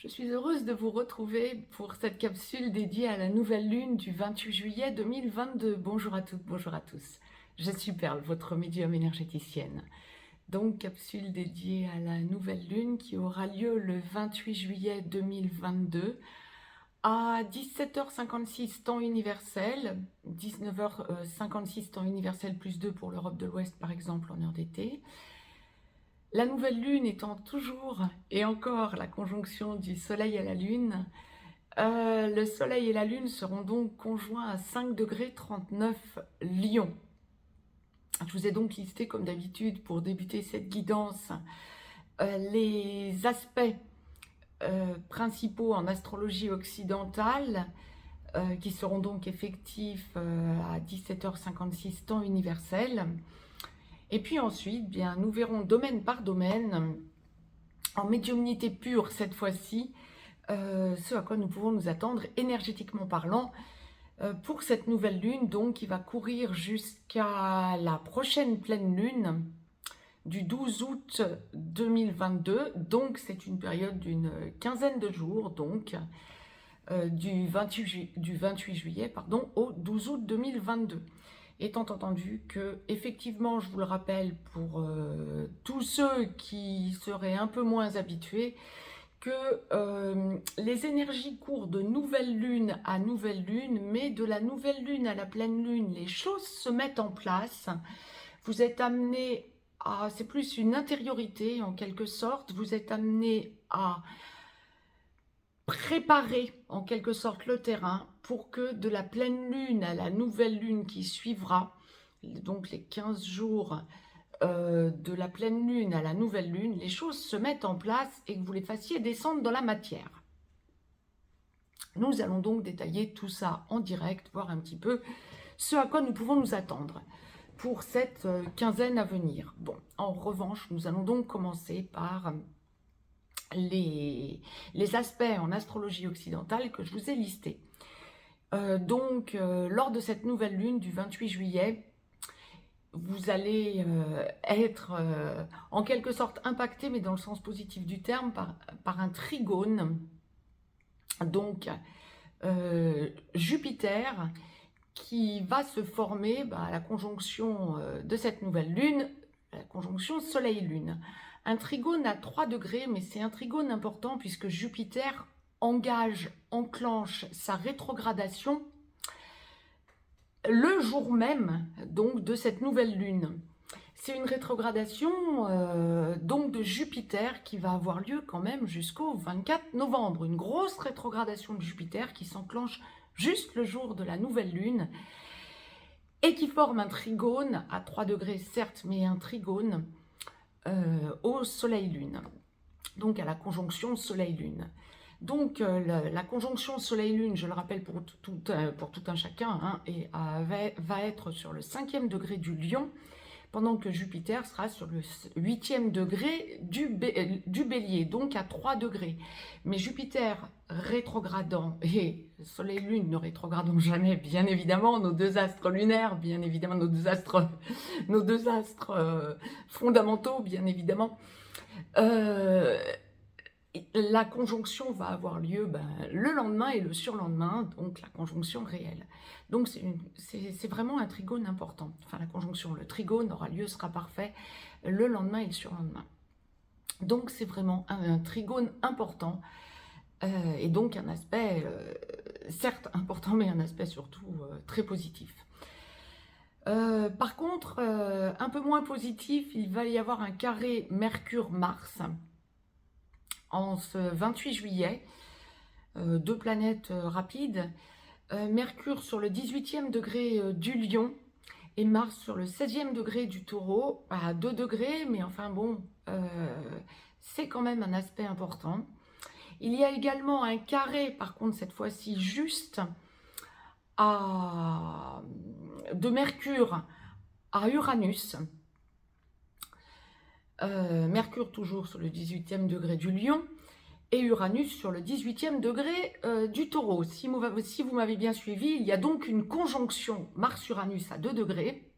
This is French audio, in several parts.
Je suis heureuse de vous retrouver pour cette capsule dédiée à la nouvelle lune du 28 juillet 2022. Bonjour à toutes, bonjour à tous. Je suis Perle, votre médium énergéticienne. Donc, capsule dédiée à la nouvelle lune qui aura lieu le 28 juillet 2022 à 17h56 temps universel, 19h56 temps universel plus 2 pour l'Europe de l'Ouest par exemple en heure d'été. La nouvelle lune étant toujours et encore la conjonction du soleil à la lune, le soleil et la lune seront donc conjoints à 5 degrés 39 Lion. Je vous ai donc listé comme d'habitude pour débuter cette guidance les aspects principaux en astrologie occidentale qui seront donc effectifs à 17h56 temps universel. Et puis ensuite, bien, nous verrons domaine par domaine, en médiumnité pure cette fois-ci, ce à quoi nous pouvons nous attendre énergétiquement parlant pour cette nouvelle lune, donc qui va courir jusqu'à la prochaine pleine lune du 12 août 2022. Donc c'est une période d'une quinzaine de jours, donc du 28 juillet au 12 août 2022. Étant entendu que, effectivement, je vous le rappelle pour tous ceux qui seraient un peu moins habitués, que les énergies courent de nouvelle lune à nouvelle lune, mais de la nouvelle lune à la pleine lune, les choses se mettent en place. Vous êtes amené à, c'est plus une intériorité en quelque sorte, vous êtes amené à préparer en quelque sorte le terrain pour que de la pleine lune à la nouvelle lune qui suivra, donc les 15 jours de la pleine lune à la nouvelle lune, les choses se mettent en place et que vous les fassiez descendre dans la matière. Nous allons donc détailler tout ça en direct, voir un petit peu ce à quoi nous pouvons nous attendre pour cette quinzaine à venir. Bon, en revanche, nous allons donc commencer par les aspects en astrologie occidentale que je vous ai listés. Lors de cette nouvelle lune du 28 juillet, vous allez être en quelque sorte impacté, mais dans le sens positif du terme, par un trigone. Donc, Jupiter qui va se former à la conjonction de cette nouvelle lune, la conjonction Soleil-Lune. Un trigone à 3 degrés, mais c'est un trigone important puisque Jupiter enclenche sa rétrogradation le jour même donc de cette nouvelle lune. C'est une rétrogradation donc de Jupiter qui va avoir lieu quand même jusqu'au 24 novembre. Une grosse rétrogradation de Jupiter qui s'enclenche juste le jour de la nouvelle lune et qui forme un trigone à 3 degrés certes, mais un trigone au Soleil-Lune, donc à la conjonction Soleil-Lune. Donc la conjonction Soleil-Lune, je le rappelle pour tout un chacun, va être sur le 5e degré du Lion, pendant que Jupiter sera sur le 8e degré du Bélier, donc à 3 degrés. Mais Jupiter rétrogradant et Soleil-Lune ne rétrogradant jamais, bien évidemment, nos deux astres lunaires, bien évidemment, nos deux astres fondamentaux, bien évidemment, la conjonction va avoir lieu le lendemain et le surlendemain, donc la conjonction réelle. Donc c'est vraiment un trigone important. Enfin la conjonction, le trigone aura lieu, sera parfait le lendemain et le surlendemain. Donc c'est vraiment un trigone important et donc un aspect certes important, mais un aspect surtout très positif. Par contre, un peu moins positif, il va y avoir un carré Mercure-Mars en ce 28 juillet, deux planètes rapides, Mercure sur le 18e degré du Lion et Mars sur le 16e degré du Taureau, à 2 degrés, mais enfin bon, c'est quand même un aspect important. Il y a également un carré, par contre cette fois-ci juste, de Mercure à Uranus, Mercure toujours sur le 18e degré du Lion et Uranus sur le 18e degré du Taureau. Si vous m'avez bien suivi, il y a donc une conjonction Mars-Uranus à 2 degrés.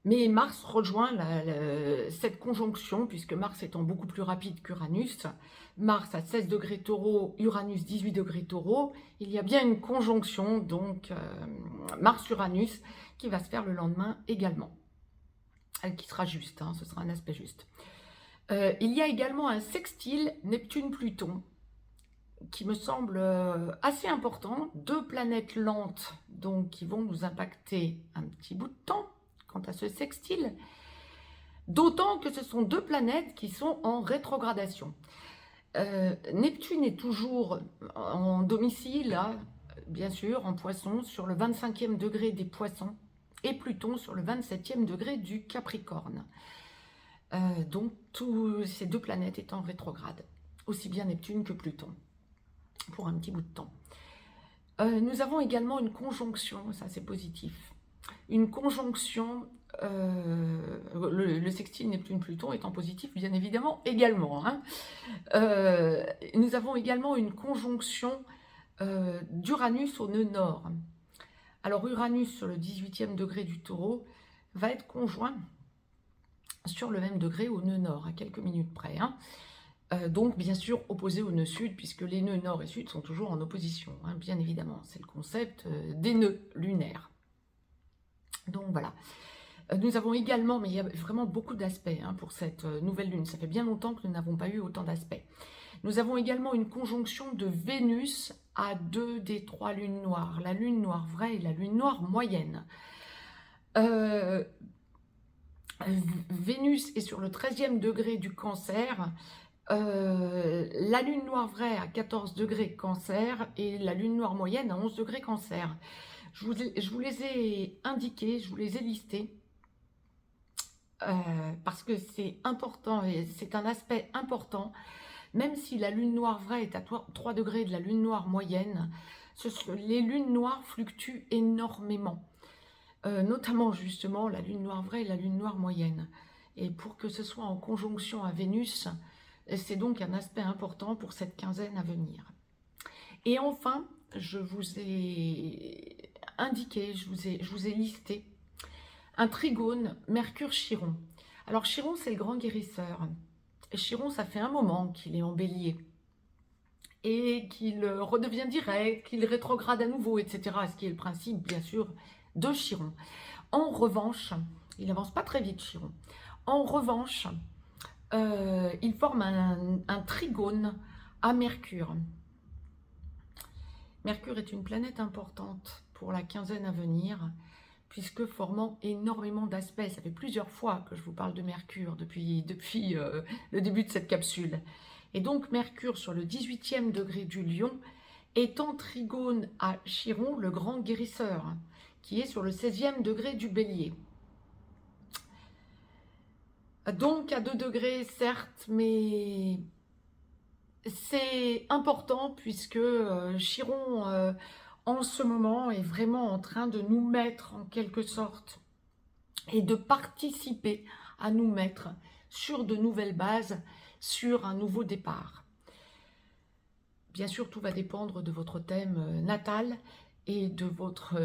Mais Mars rejoint cette conjonction, puisque Mars étant beaucoup plus rapide qu'Uranus, Mars à 16 degrés Taureau, Uranus 18 degrés Taureau, il y a bien une conjonction, donc Mars-Uranus, qui va se faire le lendemain également, qui sera juste, hein, ce sera un aspect juste. Il y a également un sextile Neptune-Pluton, qui me semble assez important, 2 planètes lentes, donc qui vont nous impacter un petit bout de temps, quant à ce sextile, d'autant que ce sont 2 planètes qui sont en rétrogradation. Neptune est toujours en domicile, là, bien sûr, en Poisson, sur le 25e degré des Poissons, et Pluton sur le 27e degré du Capricorne. Donc, tous ces 2 planètes étant en rétrograde, aussi bien Neptune que Pluton, pour un petit bout de temps. Nous avons également une conjonction, ça c'est positif, une conjonction, le sextile Neptune-Pluton étant positif, bien évidemment, également. Hein. Nous avons également une conjonction d'Uranus au nœud nord. Alors Uranus sur le 18e degré du Taureau va être conjoint sur le même degré au nœud nord, à quelques minutes près. Hein. Donc bien sûr opposé au nœud sud, puisque les nœuds nord et sud sont toujours en opposition, hein, bien évidemment. C'est le concept des nœuds lunaires. Donc voilà. Nous avons également, mais il y a vraiment beaucoup d'aspects hein, pour cette nouvelle lune. Ça fait bien longtemps que nous n'avons pas eu autant d'aspects. Nous avons également une conjonction de Vénus à 2 des 3 lunes noires. La lune noire vraie et la lune noire moyenne. Vénus est sur le 13e degré du Cancer. La lune noire vraie à 14 degrés Cancer et la lune noire moyenne à 11 degrés Cancer. Je vous les ai indiqués, je vous les ai listés. Parce que c'est important et c'est un aspect important, même si la lune noire vraie est à 3 degrés de la lune noire moyenne, les lunes noires fluctuent énormément, notamment justement la lune noire vraie et la lune noire moyenne. Et pour que ce soit en conjonction à Vénus, c'est donc un aspect important pour cette quinzaine à venir. Et enfin, je vous ai indiqué, je vous ai listé un trigone Mercure-Chiron. Alors Chiron, c'est le grand guérisseur. Et Chiron, ça fait un moment qu'il est en bélier. Et qu'il redevient direct, qu'il rétrograde à nouveau, etc. Ce qui est le principe, bien sûr, de Chiron. En revanche, il n'avance pas très vite, Chiron. En revanche, il forme un trigone à Mercure. Mercure est une planète importante pour la quinzaine à venir, puisque formant énormément d'aspects. Ça fait plusieurs fois que je vous parle de Mercure depuis le début de cette capsule. Et donc Mercure sur le 18e degré du Lion est en trigone à Chiron, le grand guérisseur, qui est sur le 16e degré du Bélier. Donc à 2 degrés, certes, mais c'est important puisque Chiron, en ce moment, est vraiment en train de nous mettre en quelque sorte et de participer à nous mettre sur de nouvelles bases, sur un nouveau départ. Bien sûr, tout va dépendre de votre thème natal et de votre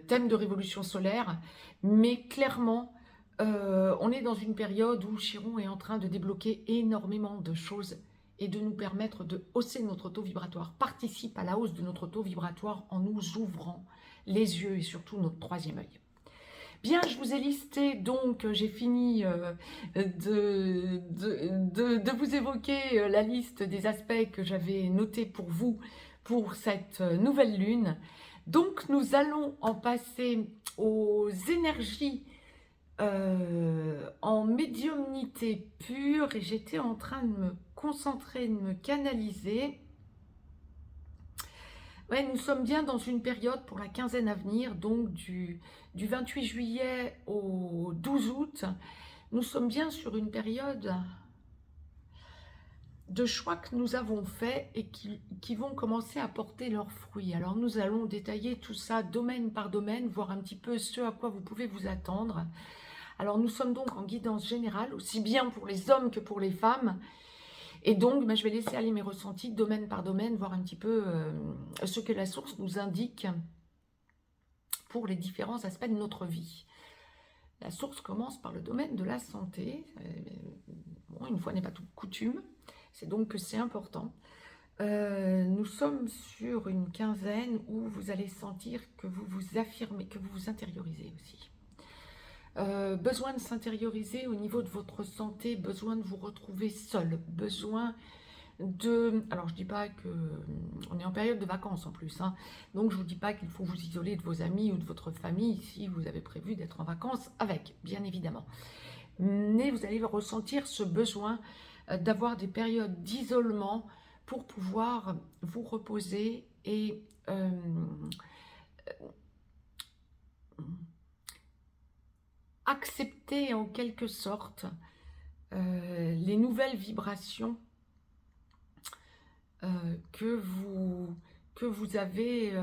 thème de révolution solaire, mais clairement, on est dans une période où Chiron est en train de débloquer énormément de choses et de nous permettre de hausser notre taux vibratoire, participe à la hausse de notre taux vibratoire en nous ouvrant les yeux et surtout notre 3e œil. Bien, je vous ai listé, donc j'ai fini de vous évoquer la liste des aspects que j'avais notés pour vous pour cette nouvelle lune. Donc nous allons en passer aux énergies en médiumnité pure et j'étais en train de me concentrer, de me canaliser. Ouais, nous sommes bien dans une période pour la quinzaine à venir, donc du 28 juillet au 12 août. Nous sommes bien sur une période de choix que nous avons faits et qui vont commencer à porter leurs fruits. Alors nous allons détailler tout ça domaine par domaine, voir un petit peu ce à quoi vous pouvez vous attendre. Alors nous sommes donc en guidance générale, aussi bien pour les hommes que pour les femmes. Et donc, je vais laisser aller mes ressentis domaine par domaine, voir un petit peu ce que la source nous indique pour les différents aspects de notre vie. La source commence par le domaine de la santé. Bon, une fois n'est pas toute coutume, c'est donc que c'est important. Nous sommes sur une quinzaine où vous allez sentir que vous vous affirmez, que vous vous intériorisez aussi. Besoin de s'intérioriser au niveau de votre santé, besoin de vous retrouver seul, besoin de... Alors, je dis pas que... On est en période de vacances en plus, hein, donc je vous dis pas qu'il faut vous isoler de vos amis ou de votre famille si vous avez prévu d'être en vacances avec, bien évidemment. Mais vous allez ressentir ce besoin d'avoir des périodes d'isolement pour pouvoir vous reposer et accepter en quelque sorte les nouvelles vibrations que vous avez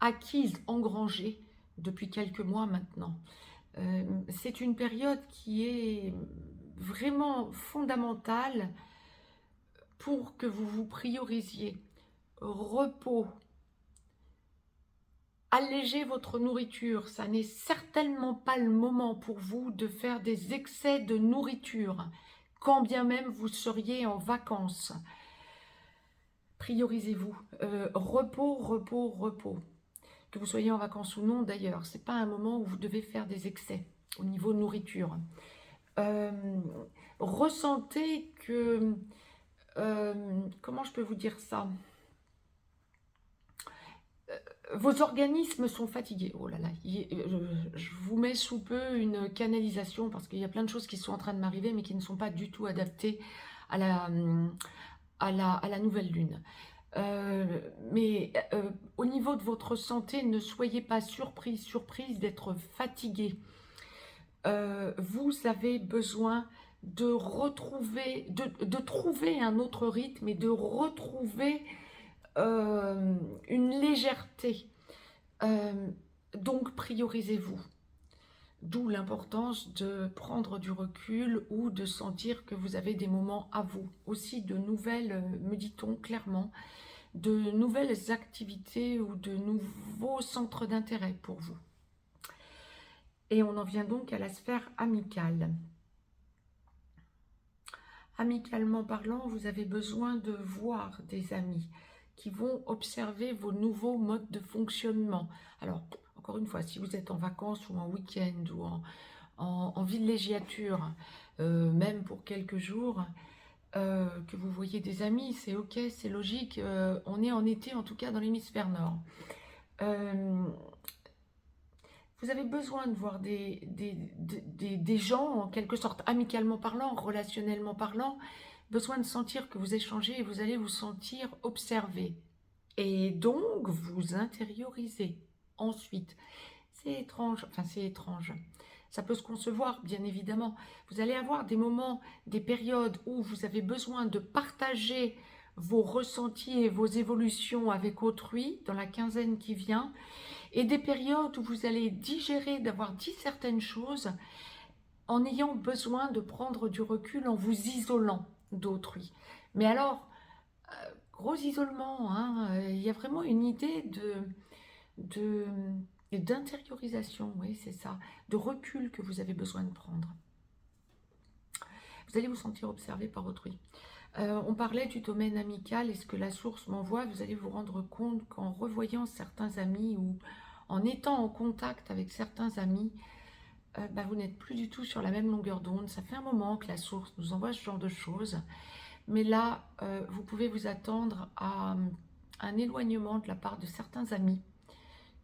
acquises, engrangées depuis quelques mois maintenant. C'est une période qui est vraiment fondamentale pour que vous vous priorisiez. Repos, allégez votre nourriture. Ça n'est certainement pas le moment pour vous de faire des excès de nourriture, quand bien même vous seriez en vacances. Priorisez-vous. Repos, repos, repos. Que vous soyez en vacances ou non d'ailleurs, ce n'est pas un moment où vous devez faire des excès au niveau nourriture. Ressentez que... comment je peux vous dire ça? Vos organismes sont fatigués. Oh là là, je vous mets sous peu une canalisation parce qu'il y a plein de choses qui sont en train de m'arriver mais qui ne sont pas du tout adaptées à la nouvelle lune. Au niveau de votre santé, ne soyez pas surprise d'être fatigué. Vous avez besoin de retrouver, de trouver un autre rythme et de retrouver une légèreté. Donc priorisez-vous. D'où l'importance de prendre du recul ou de sentir que vous avez des moments à vous. Aussi de nouvelles, me dit-on clairement, de nouvelles activités ou de nouveaux centres d'intérêt pour vous. Et on en vient donc à la sphère amicale. Amicalement parlant, vous avez besoin de voir des amis qui vont observer vos nouveaux modes de fonctionnement. Alors, encore une fois, si vous êtes en vacances ou en week-end ou en villégiature, même pour quelques jours, que vous voyez des amis, c'est ok, c'est logique, on est en été en tout cas dans l'hémisphère nord. Vous avez besoin de voir des gens, en quelque sorte, amicalement parlant, relationnellement parlant, besoin de sentir que vous échangez et vous allez vous sentir observé. Et donc, vous intériorisez. Ensuite, c'est étrange, enfin c'est étrange. Ça peut se concevoir, bien évidemment. Vous allez avoir des moments, des périodes où vous avez besoin de partager vos ressentis et vos évolutions avec autrui, dans la quinzaine qui vient, et des périodes où vous allez digérer, d'avoir dit certaines choses, en ayant besoin de prendre du recul, en vous isolant d'autrui. Mais alors, gros isolement, hein, il y a vraiment une idée d'intériorisation, oui, c'est ça, de recul que vous avez besoin de prendre. Vous allez vous sentir observé par autrui. On parlait du domaine amical et ce que la source m'envoie, vous allez vous rendre compte qu'en revoyant certains amis ou en étant en contact avec certains amis, vous n'êtes plus du tout sur la même longueur d'onde. Ça fait un moment que la source nous envoie ce genre de choses. Mais là, vous pouvez vous attendre à un éloignement de la part de certains amis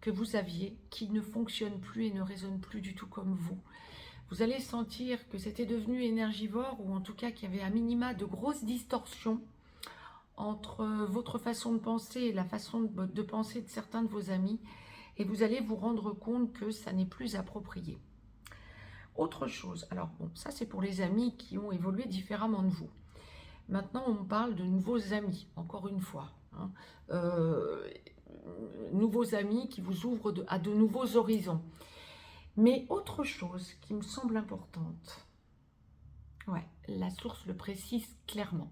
que vous aviez, qui ne fonctionnent plus et ne résonnent plus du tout comme vous. Vous allez sentir que c'était devenu énergivore, ou en tout cas qu'il y avait à minima de grosses distorsions entre votre façon de penser et la façon de penser de certains de vos amis, et vous allez vous rendre compte que ça n'est plus approprié. Autre chose, alors bon, ça c'est pour les amis qui ont évolué différemment de vous. Maintenant, on parle de nouveaux amis, encore une fois. Hein. Nouveaux amis qui vous ouvrent à de nouveaux horizons. Mais autre chose qui me semble importante, ouais, la source le précise clairement.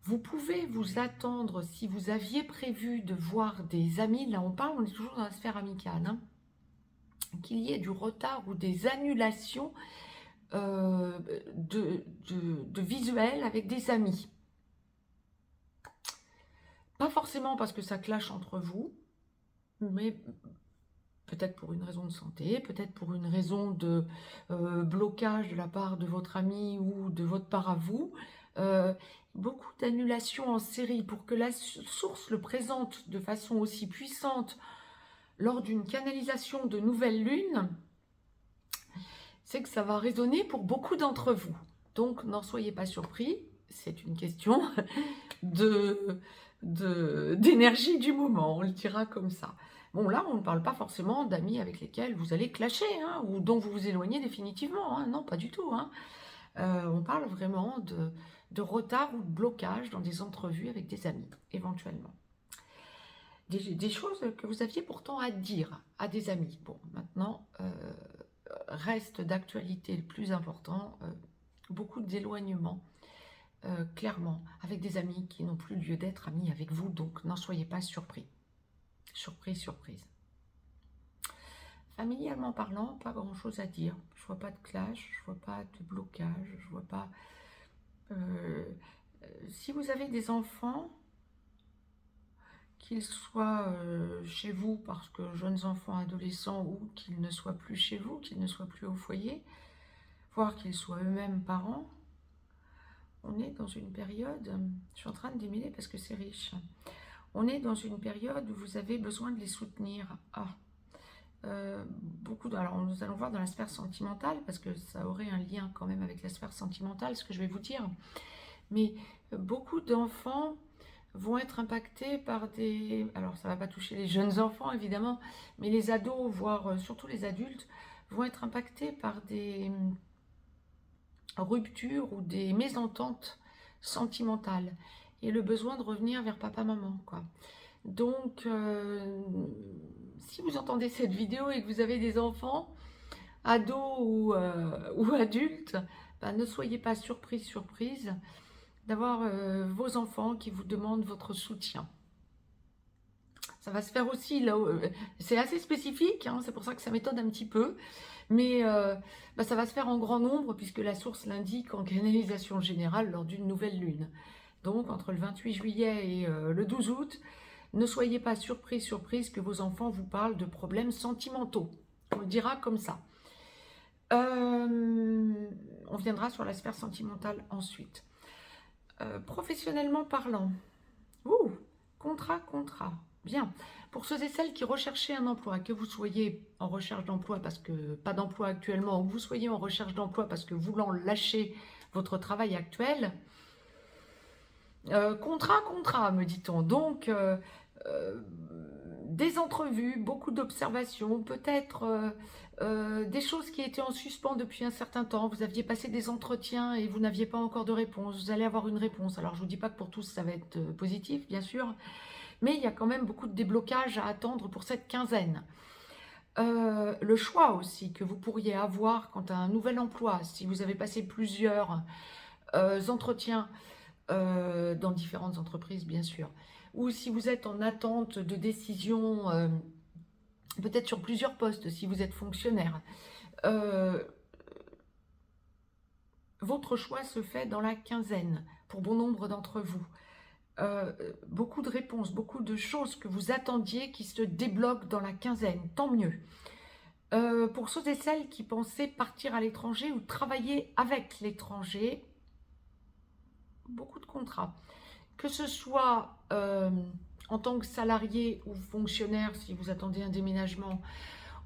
Vous pouvez vous attendre, si vous aviez prévu de voir des amis, là on est toujours dans la sphère amicale, hein, qu'il y ait du retard ou des annulations de visuels avec des amis. Pas forcément parce que ça clash entre vous, mais peut-être pour une raison de santé, peut-être pour une raison de blocage de la part de votre ami ou de votre part à vous. Beaucoup d'annulations en série pour que la source le présente de façon aussi puissante lors d'une canalisation de nouvelle lune, c'est que ça va résonner pour beaucoup d'entre vous. Donc, n'en soyez pas surpris, c'est une question d'énergie du moment, on le dira comme ça. Bon, là, on ne parle pas forcément d'amis avec lesquels vous allez clasher, hein, ou dont vous vous éloignez définitivement, hein, non, pas du tout. Hein. On parle vraiment de retard ou de blocage dans des entrevues avec des amis, éventuellement. Des choses que vous aviez pourtant à dire à des amis. Bon, maintenant, reste d'actualité le plus important, beaucoup d'éloignement, clairement, avec des amis qui n'ont plus lieu d'être amis avec vous, donc n'en soyez pas surpris. Surprise, surprise. Familialement parlant, pas grand chose à dire. Je vois pas de clash, je vois pas de blocage, je vois pas... si vous avez des enfants, qu'ils soient chez vous parce que jeunes enfants, adolescents, ou qu'ils ne soient plus chez vous, qu'ils ne soient plus au foyer, voire qu'ils soient eux-mêmes parents, on est dans une période, je suis en train de démêler parce que c'est riche, on est dans une période où vous avez besoin de les soutenir. Alors nous allons voir dans la sphère sentimentale, parce que ça aurait un lien quand même avec la sphère sentimentale, ce que je vais vous dire, mais beaucoup d'enfants vont être impactés par des... Alors ça ne va pas toucher les jeunes enfants évidemment, mais les ados, voire surtout les adultes, vont être impactés par des ruptures ou des mésententes sentimentales et le besoin de revenir vers papa-maman, quoi. Donc, si vous entendez cette vidéo et que vous avez des enfants, ados ou adultes, ne soyez pas surprise d'avoir vos enfants qui vous demandent votre soutien. Ça va se faire aussi, là, c'est assez spécifique, hein, c'est pour ça que ça m'étonne un petit peu, mais ça va se faire en grand nombre puisque la source l'indique en canalisation générale lors d'une nouvelle lune. Donc, entre le 28 juillet et le 12 août, ne soyez pas surprise que vos enfants vous parlent de problèmes sentimentaux. On le dira comme ça. On viendra sur la sphère sentimentale ensuite. Professionnellement parlant, contrat. Bien. Pour ceux et celles qui recherchaient un emploi, que vous soyez en recherche d'emploi parce que pas d'emploi actuellement, ou que vous soyez en recherche d'emploi parce que voulant lâcher votre travail actuel, contrat, me dit-on. Donc, des entrevues, beaucoup d'observations, peut-être des choses qui étaient en suspens depuis un certain temps. Vous aviez passé des entretiens et vous n'aviez pas encore de réponse. Vous allez avoir une réponse. Alors, je ne vous dis pas que pour tous, ça va être positif, bien sûr. Mais il y a quand même beaucoup de déblocages à attendre pour cette quinzaine. Le choix aussi que vous pourriez avoir quant à un nouvel emploi, si vous avez passé plusieurs entretiens dans différentes entreprises, bien sûr, ou si vous êtes en attente de décision, peut-être sur plusieurs postes, si vous êtes fonctionnaire, votre choix se fait dans la quinzaine, pour bon nombre d'entre vous. Beaucoup de réponses, beaucoup de choses que vous attendiez qui se débloquent dans la quinzaine, tant mieux. Pour ceux et celles qui pensaient partir à l'étranger ou travailler avec l'étranger, beaucoup de contrats. Que ce soit en tant que salarié ou fonctionnaire, si vous attendez un déménagement,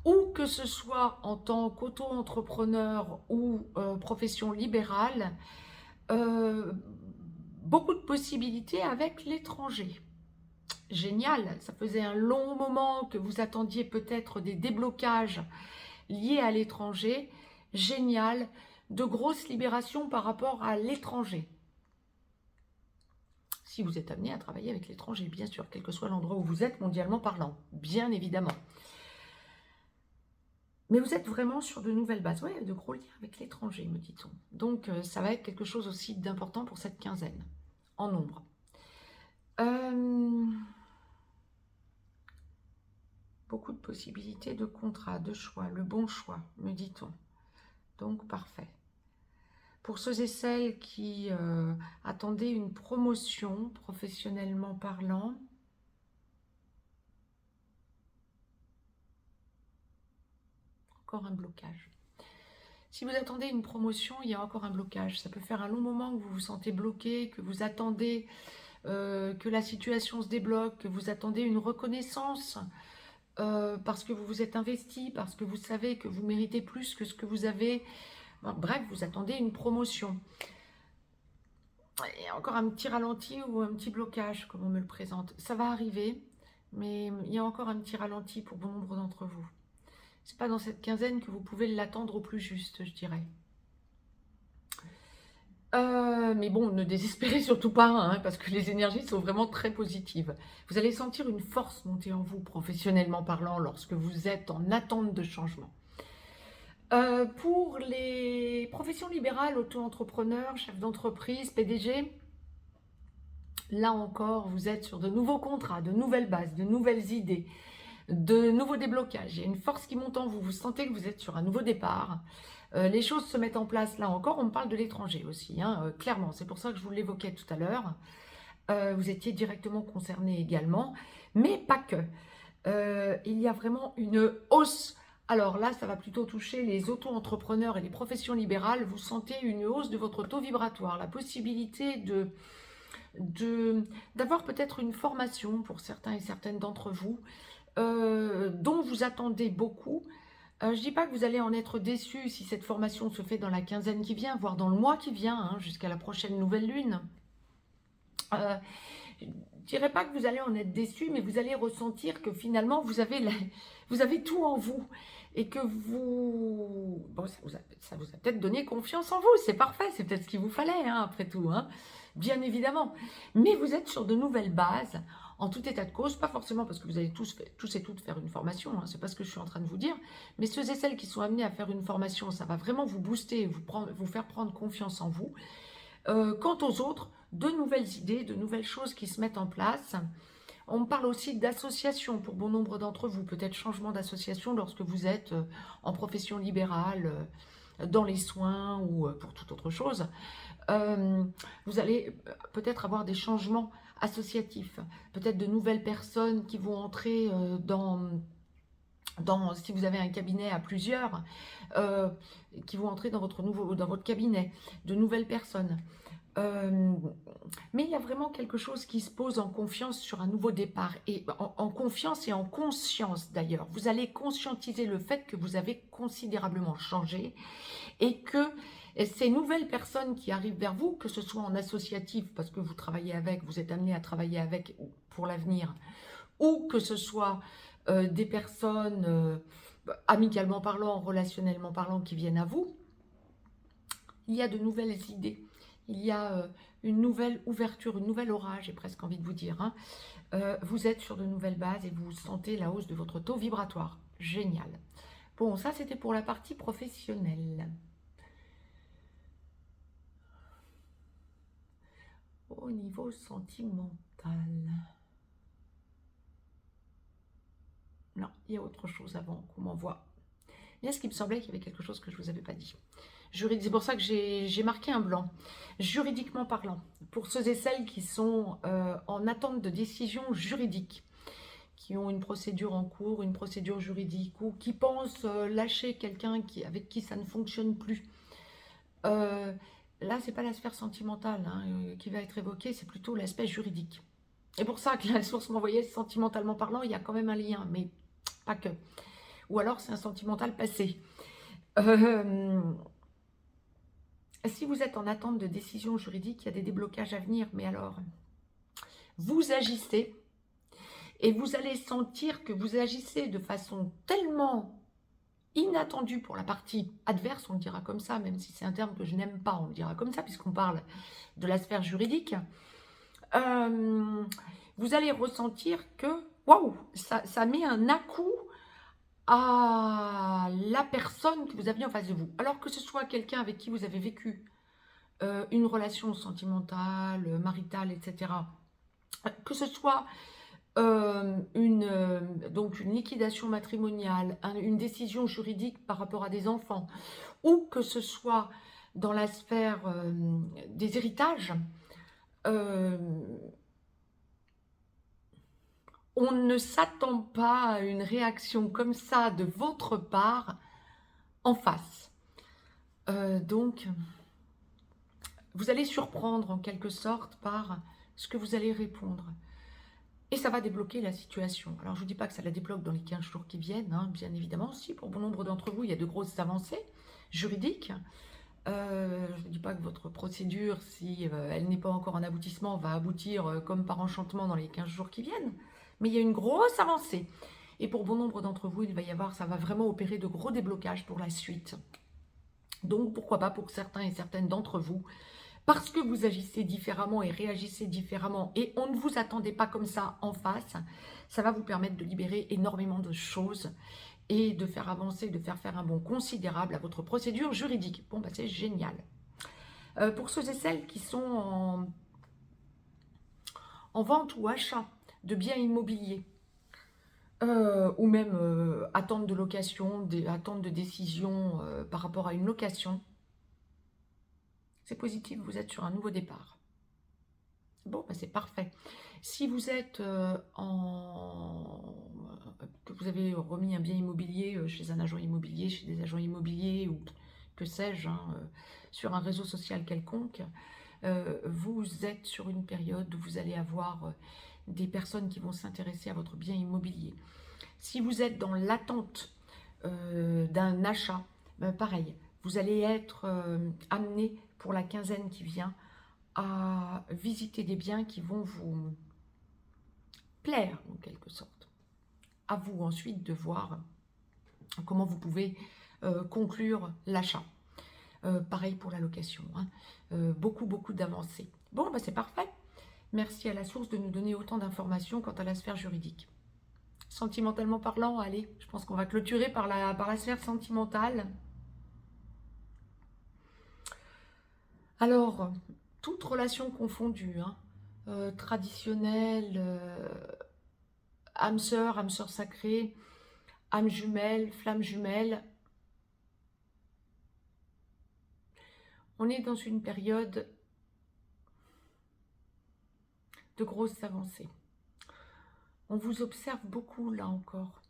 ou que ce soit en tant qu'auto-entrepreneur ou profession libérale, beaucoup de possibilités avec l'étranger. Génial, ça faisait un long moment que vous attendiez peut-être des déblocages liés à l'étranger. Génial, de grosses libérations par rapport à l'étranger. Si vous êtes amené à travailler avec l'étranger, bien sûr, quel que soit l'endroit où vous êtes mondialement parlant, bien évidemment. Mais vous êtes vraiment sur de nouvelles bases, ouais, de gros liens avec l'étranger, me dit-on. Donc, ça va être quelque chose aussi d'important pour cette quinzaine, en nombre. Beaucoup de possibilités de contrat, de choix, le bon choix, me dit-on. Donc, parfait. Pour ceux et celles qui attendaient une promotion, professionnellement parlant, encore un blocage. Si vous attendez une promotion, il y a encore un blocage. Ça peut faire un long moment que vous vous sentez bloqué, que vous attendez que la situation se débloque, que vous attendez une reconnaissance parce que vous vous êtes investi, parce que vous savez que vous méritez plus que ce que vous avez. Bon, bref, vous attendez une promotion. Il y a encore un petit ralenti ou un petit blocage, comme on me le présente. Ça va arriver, mais il y a encore un petit ralenti pour bon nombre d'entre vous. C'est pas dans cette quinzaine que vous pouvez l'attendre au plus juste, je dirais. Mais bon, ne désespérez surtout pas, hein, parce que les énergies sont vraiment très positives. Vous allez sentir une force monter en vous, professionnellement parlant, lorsque vous êtes en attente de changement. Pour les professions libérales, auto-entrepreneurs, chefs d'entreprise, PDG, là encore, vous êtes sur de nouveaux contrats, de nouvelles bases, de nouvelles idées, de nouveaux déblocages. Il y a une force qui monte en vous, vous sentez que vous êtes sur un nouveau départ. Les choses se mettent en place, là encore, on me parle de l'étranger aussi, hein, clairement, c'est pour ça que je vous l'évoquais tout à l'heure. Vous étiez directement concerné également, mais pas que. Il y a vraiment une hausse. Alors là, ça va plutôt toucher les auto-entrepreneurs et les professions libérales. Vous sentez une hausse de votre taux vibratoire, la possibilité d'avoir peut-être une formation pour certains et certaines d'entre vous, dont vous attendez beaucoup. Je ne dis pas que vous allez en être déçus si cette formation se fait dans la quinzaine qui vient, voire dans le mois qui vient, hein, jusqu'à la prochaine nouvelle lune. Je ne dirais pas que vous allez en être déçus, mais vous allez ressentir que finalement, vous avez tout en vous. Et que vous... Bon, ça vous a peut-être donné confiance en vous, c'est parfait, c'est peut-être ce qu'il vous fallait, hein, après tout, hein, bien évidemment. Mais vous êtes sur de nouvelles bases, en tout état de cause, pas forcément parce que vous allez tous et toutes faire une formation, hein, c'est pas ce que je suis en train de vous dire, mais ceux et celles qui sont amenés à faire une formation, ça va vraiment vous booster, vous faire prendre confiance en vous. Quant aux autres, de nouvelles idées, de nouvelles choses qui se mettent en place. On me parle aussi d'association pour bon nombre d'entre vous, peut-être changement d'association lorsque vous êtes en profession libérale, dans les soins ou pour toute autre chose. Vous allez peut-être avoir des changements associatifs, peut-être de nouvelles personnes qui vont entrer si vous avez un cabinet à plusieurs, qui vont entrer dans votre cabinet, de nouvelles personnes. Mais il y a vraiment quelque chose qui se pose en confiance sur un nouveau départ, et en confiance et en conscience d'ailleurs. Vous allez conscientiser le fait que vous avez considérablement changé et que ces nouvelles personnes qui arrivent vers vous, que ce soit en associatif parce que vous travaillez avec, vous êtes amené à travailler avec pour l'avenir, ou que ce soit des personnes amicalement parlant, relationnellement parlant qui viennent à vous, il y a de nouvelles idées. Il y a une nouvelle ouverture, une nouvelle aura, j'ai presque envie de vous dire. Hein. Vous êtes sur de nouvelles bases et vous sentez la hausse de votre taux vibratoire. Génial. Bon, ça c'était pour la partie professionnelle. Au niveau sentimental. Non, il y a autre chose avant qu'on m'envoie. Bien, ce qui me semblait qu'il y avait quelque chose que je ne vous avais pas dit. C'est pour ça que j'ai marqué un blanc. Juridiquement parlant, pour ceux et celles qui sont en attente de décision juridique, qui ont une procédure en cours, une procédure juridique, ou qui pensent lâcher quelqu'un avec qui ça ne fonctionne plus. Là, c'est pas la sphère sentimentale qui va être évoquée, c'est plutôt l'aspect juridique. Et pour ça que la source m'envoyait sentimentalement parlant, il y a quand même un lien, mais pas que. Ou alors c'est un sentimental passé. Si vous êtes en attente de décision juridique, il y a des déblocages à venir, mais alors, vous agissez et vous allez sentir que vous agissez de façon tellement inattendue pour la partie adverse, on le dira comme ça, même si c'est un terme que je n'aime pas, on le dira comme ça, puisqu'on parle de la sphère juridique, vous allez ressentir que, waouh, ça met un à-coup à la personne que vous aviez en face de vous. Alors que ce soit quelqu'un avec qui vous avez vécu une relation sentimentale, maritale, etc. Que ce soit donc une liquidation matrimoniale, une décision juridique par rapport à des enfants, ou que ce soit dans la sphère des héritages, euh, on ne s'attend pas à une réaction comme ça de votre part en face. Donc, vous allez surprendre en quelque sorte par ce que vous allez répondre. Et ça va débloquer la situation. Alors, je ne vous dis pas que ça la débloque dans les 15 jours qui viennent, hein, bien évidemment. Si, pour bon nombre d'entre vous, il y a de grosses avancées juridiques. Je ne dis pas que votre procédure, si elle n'est pas encore en aboutissement, va aboutir comme par enchantement dans les 15 jours qui viennent. Mais il y a une grosse avancée. Et pour bon nombre d'entre vous, ça va vraiment opérer de gros déblocages pour la suite. Donc, pourquoi pas pour certains et certaines d'entre vous, parce que vous agissez différemment et réagissez différemment et on ne vous attendait pas comme ça en face, ça va vous permettre de libérer énormément de choses et de faire avancer, de faire un bond considérable à votre procédure juridique. Bon, bah c'est génial. Pour ceux et celles qui sont en vente ou achat de biens immobiliers, ou même attente de location, attente de décision par rapport à une location, c'est positif, vous êtes sur un nouveau départ. Bon, ben c'est parfait. Si vous êtes que vous avez remis un bien immobilier chez un agent immobilier, chez des agents immobiliers ou que sais-je, hein, sur un réseau social quelconque, vous êtes sur une période où vous allez avoir des personnes qui vont s'intéresser à votre bien immobilier. Si vous êtes dans l'attente d'un achat, ben pareil, vous allez être amené pour la quinzaine qui vient à visiter des biens qui vont vous plaire en quelque sorte. À vous ensuite de voir comment vous pouvez conclure l'achat. Pareil pour la location, hein. Beaucoup d'avancées. Bon, bah c'est parfait. Merci à la source de nous donner autant d'informations quant à la sphère juridique. Sentimentalement parlant, allez, je pense qu'on va clôturer par la sphère sentimentale. Alors, toute relation confondue, hein, traditionnelle, âme sœur sacrée, âme jumelle, flamme jumelle. On est dans une période de grosses avancées. On vous observe beaucoup là encore.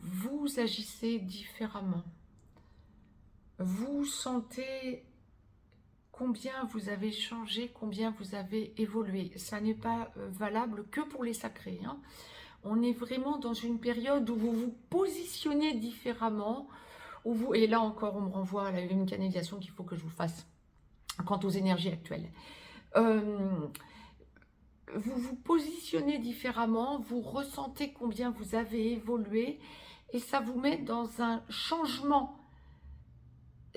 Vous agissez différemment. Vous sentez combien vous avez changé, combien vous avez évolué. Ça n'est pas valable que pour les sacrés, hein. On est vraiment dans une période où vous vous positionnez différemment. Et là encore, on me renvoie à une canalisation qu'il faut que je vous fasse quant aux énergies actuelles. Vous vous positionnez différemment, vous ressentez combien vous avez évolué et ça vous met dans un changement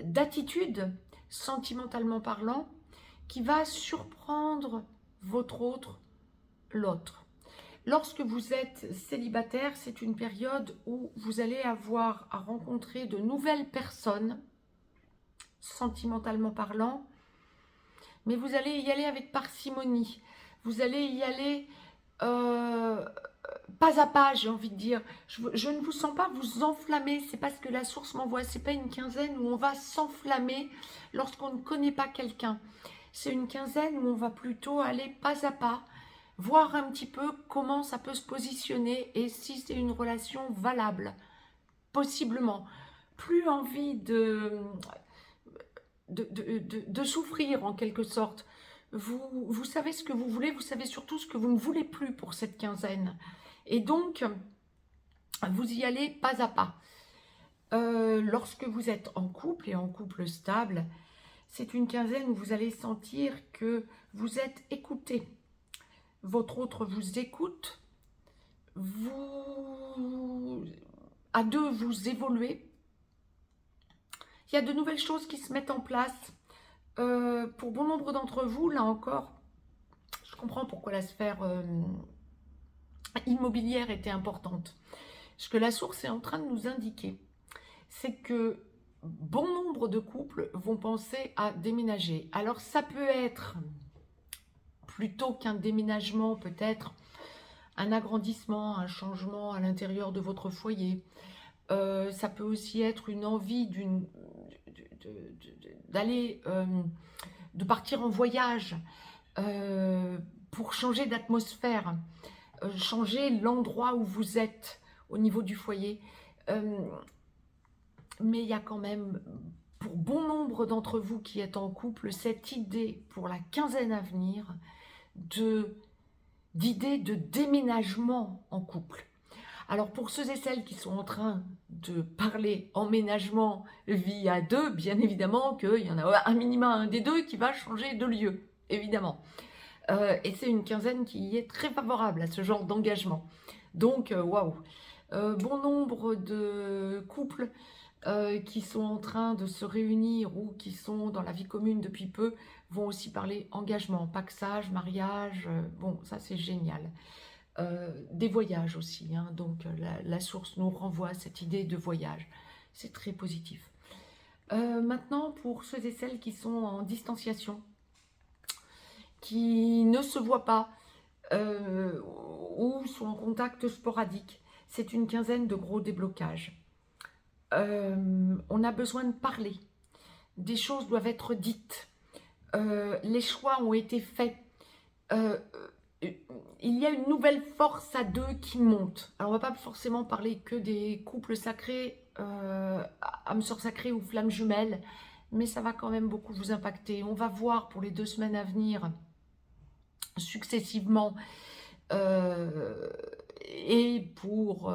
d'attitude, sentimentalement parlant, qui va surprendre l'autre. Lorsque vous êtes célibataire, c'est une période où vous allez avoir à rencontrer de nouvelles personnes, sentimentalement parlant, mais vous allez y aller avec parcimonie. Vous allez y aller pas à pas, j'ai envie de dire. Je ne vous sens pas vous enflammer. C'est parce que la source m'envoie. C'est pas une quinzaine où on va s'enflammer lorsqu'on ne connaît pas quelqu'un. C'est une quinzaine où on va plutôt aller pas à pas, voir un petit peu comment ça peut se positionner et si c'est une relation valable, possiblement. Plus envie de souffrir en quelque sorte. Vous savez ce que vous voulez, vous savez surtout ce que vous ne voulez plus pour cette quinzaine. Et donc, vous y allez pas à pas. Lorsque vous êtes en couple et en couple stable, c'est une quinzaine où vous allez sentir que vous êtes écouté. Votre autre vous écoute. À deux, vous évoluez. Il y a de nouvelles choses qui se mettent en place. Pour bon nombre d'entre vous, là encore, je comprends pourquoi la sphère immobilière était importante. Ce que la source est en train de nous indiquer, c'est que bon nombre de couples vont penser à déménager. Alors ça peut être plutôt qu'un déménagement, peut-être un agrandissement, un changement à l'intérieur de votre foyer. Ça peut aussi être une envie d'aller, de partir en voyage pour changer d'atmosphère, changer l'endroit où vous êtes au niveau du foyer. Mais il y a quand même, pour bon nombre d'entre vous qui êtes en couple, cette idée pour la quinzaine à venir d'idée de déménagement en couple. Alors pour ceux et celles qui sont en train de parler emménagement vie à deux, bien évidemment qu'il y en a un minimum un des deux qui va changer de lieu, évidemment. Et c'est une quinzaine qui est très favorable à ce genre d'engagement. Donc, waouh, bon nombre de couples qui sont en train de se réunir ou qui sont dans la vie commune depuis peu vont aussi parler engagement, pacsage, mariage, bon, ça c'est génial. Des voyages aussi, hein, donc la source nous renvoie à cette idée de voyage, c'est très positif. Maintenant, pour ceux et celles qui sont en distanciation, qui ne se voient pas ou sont en contact sporadique, c'est une quinzaine de gros déblocages. On a besoin de parler, des choses doivent être dites, les choix ont été faits, il y a une nouvelle force à deux qui monte. Alors on ne va pas forcément parler que des couples sacrés, âmes sœurs sacrées ou flammes jumelles, mais ça va quand même beaucoup vous impacter. On va voir pour les 2 semaines à venir, successivement, et pour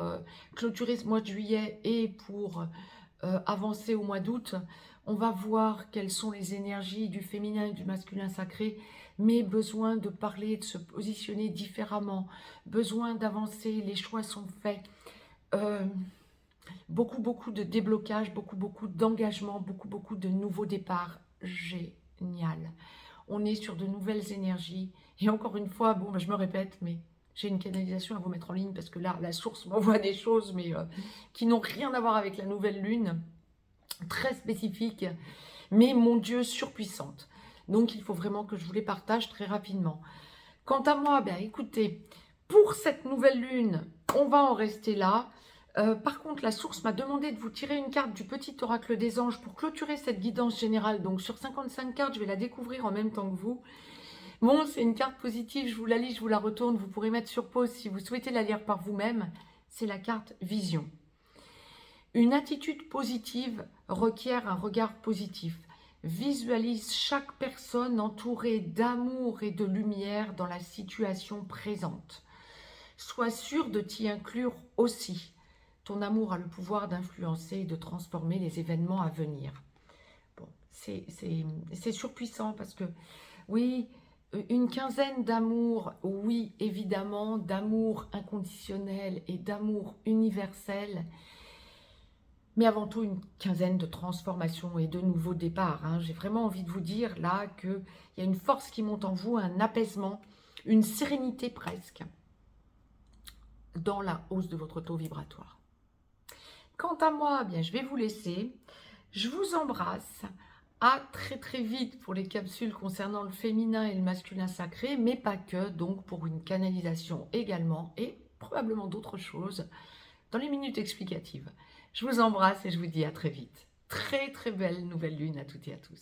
clôturer ce mois de juillet et pour avancer au mois d'août, on va voir quelles sont les énergies du féminin et du masculin sacré, mais besoin de parler, de se positionner différemment, besoin d'avancer, les choix sont faits, beaucoup de déblocage, beaucoup d'engagement, beaucoup de nouveaux départs, génial. On est sur de nouvelles énergies, et encore une fois, bon, je me répète, mais j'ai une canalisation à vous mettre en ligne, parce que là, la source m'envoie des choses, mais qui n'ont rien à voir avec la nouvelle lune, très spécifique, mais mon Dieu, surpuissante. Donc, il faut vraiment que je vous les partage très rapidement. Quant à moi, bien écoutez, pour cette nouvelle lune, on va en rester là. Par contre, la source m'a demandé de vous tirer une carte du petit oracle des anges pour clôturer cette guidance générale. Donc, sur 55 cartes, je vais la découvrir en même temps que vous. Bon, c'est une carte positive, je vous la lis, je vous la retourne. Vous pourrez mettre sur pause si vous souhaitez la lire par vous-même. C'est la carte vision. Une attitude positive requiert un regard positif. Visualise chaque personne entourée d'amour et de lumière dans la situation présente. Sois sûr de t'y inclure aussi. Ton amour a le pouvoir d'influencer et de transformer les événements à venir. Bon, c'est surpuissant parce que, oui, une quinzaine d'amour, oui, évidemment, d'amour inconditionnel et d'amour universel, mais avant tout une quinzaine de transformations et de nouveaux départs. Hein. J'ai vraiment envie de vous dire là qu'il y a une force qui monte en vous, un apaisement, une sérénité presque dans la hausse de votre taux vibratoire. Quant à moi, bien, je vais vous laisser. Je vous embrasse. À très vite pour les capsules concernant le féminin et le masculin sacré, mais pas que, donc pour une canalisation également et probablement d'autres choses dans les minutes explicatives. Je vous embrasse et je vous dis à très vite. Très belle nouvelle lune à toutes et à tous.